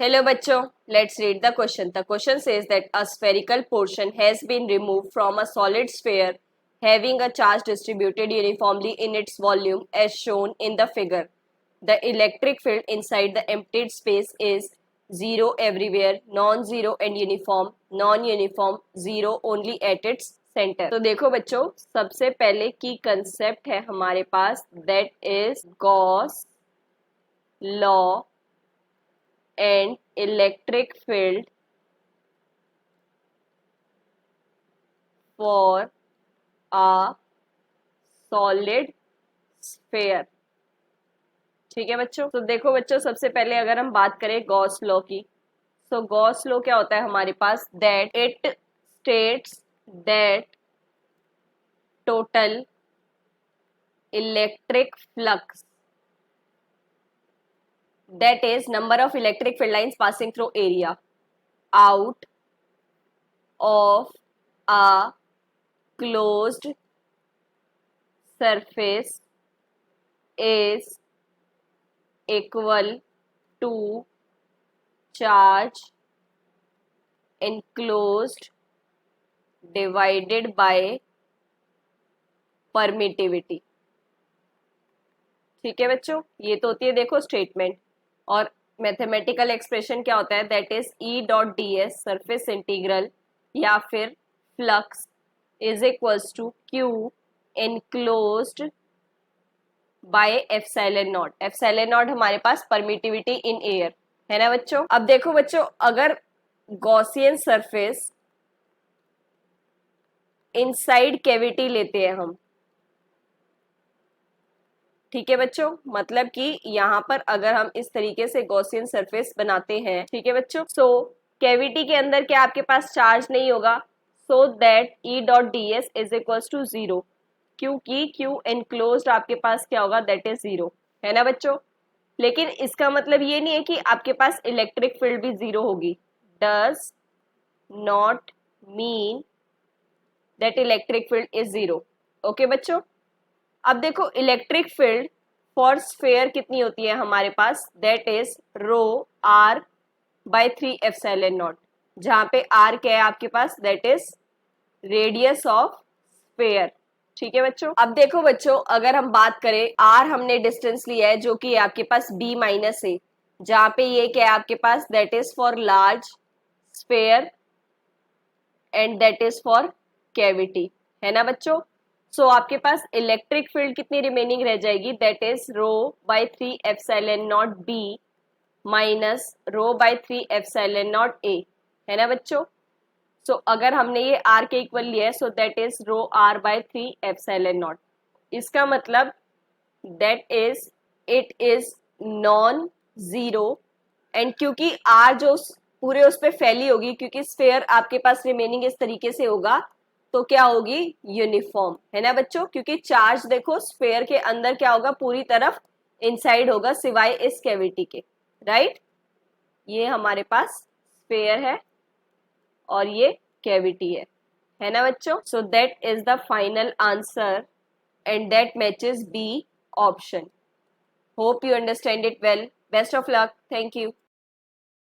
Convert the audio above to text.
Hello bachcho, let's read the question. The question says that a spherical portion has been removed from a solid sphere having a charge distributed uniformly in its volume as shown in the figure. The electric field inside the emptied space is zero everywhere, non-zero and uniform, non-uniform, zero only at its center. तो देखो बच्चों, सबसे पहले की concept है हमारे पास that is Gauss law and electric field for a solid sphere. ठीक है बच्चों. तो देखो बच्चों, सबसे पहले अगर हम बात करें गॉस लॉ की, तो गॉस लॉ क्या होता है हमारे पास, that it states that total electric flux, that is number of electric field lines passing through area out of a closed surface is equal to charge enclosed divided by permittivity. ठीक है बच्चों, ये तो होती है देखो स्टेटमेंट. और mathematical expression क्या होता है, that is E dot D S surface integral या फिर flux is equals to Q enclosed by epsilon naught. Epsilon naught हमारे पास परमिटिविटी इन एयर है ना बच्चों. अब देखो बच्चों, अगर गॉसियन सरफेस इनसाइड कैविटी लेते हैं हम, ठीक है बच्चों, मतलब कि यहाँ पर अगर हम इस तरीके से गॉसियन सरफेस बनाते हैं, ठीक है बच्चों, सो कैविटी के अंदर क्या आपके पास चार्ज नहीं होगा, so that E dot D S is equals to zero, क्योंकि क्यू एनक्लोज्ड आपके पास क्या होगा, दैट इज जीरो, है ना बच्चों. लेकिन इसका मतलब ये नहीं है कि आपके पास इलेक्ट्रिक फील्ड भी जीरो होगी. Does not mean that electric field is zero. Okay बच्चों. अब देखो इलेक्ट्रिक फील्ड फॉर स्फेयर कितनी होती है हमारे पास, that is rho R by 3 epsilon naught, जहां पे आर क्या है आपके पास, that is radius of sphere. ठीक है बच्चों. अब देखो बच्चों, अगर हम बात करें, आर हमने डिस्टेंस लिया है जो कि आपके पास बी माइनस है, जहां पे ये क्या है आपके पास, that is for large sphere and that is for cavity, है ना बच्चों. सो आपके पास इलेक्ट्रिक फील्ड कितनी रिमेनिंग रह जाएगी, that is rho by 3 epsilon naught B minus rho by 3 epsilon naught A, है ना बच्चों. सो अगर हमने ये आर के इक्वल लिया है, so that is rho R by 3 epsilon naught. इसका मतलब that is it is non zero, and क्योंकि आर जो पूरे उस पर फैली होगी, क्योंकि स्फेयर आपके पास रिमेनिंग इस तरीके से होगा, तो क्या होगी, यूनिफॉर्म, है ना बच्चों. क्योंकि चार्ज देखो स्फेयर के अंदर क्या होगा, पूरी तरफ इनसाइड होगा सिवाय इस कैविटी के, राइट. ये हमारे पास स्फेयर है और ये कैविटी है ना बच्चों. So that is the final answer and that matches B option. Hope you understand it well. Best of luck. Thank you.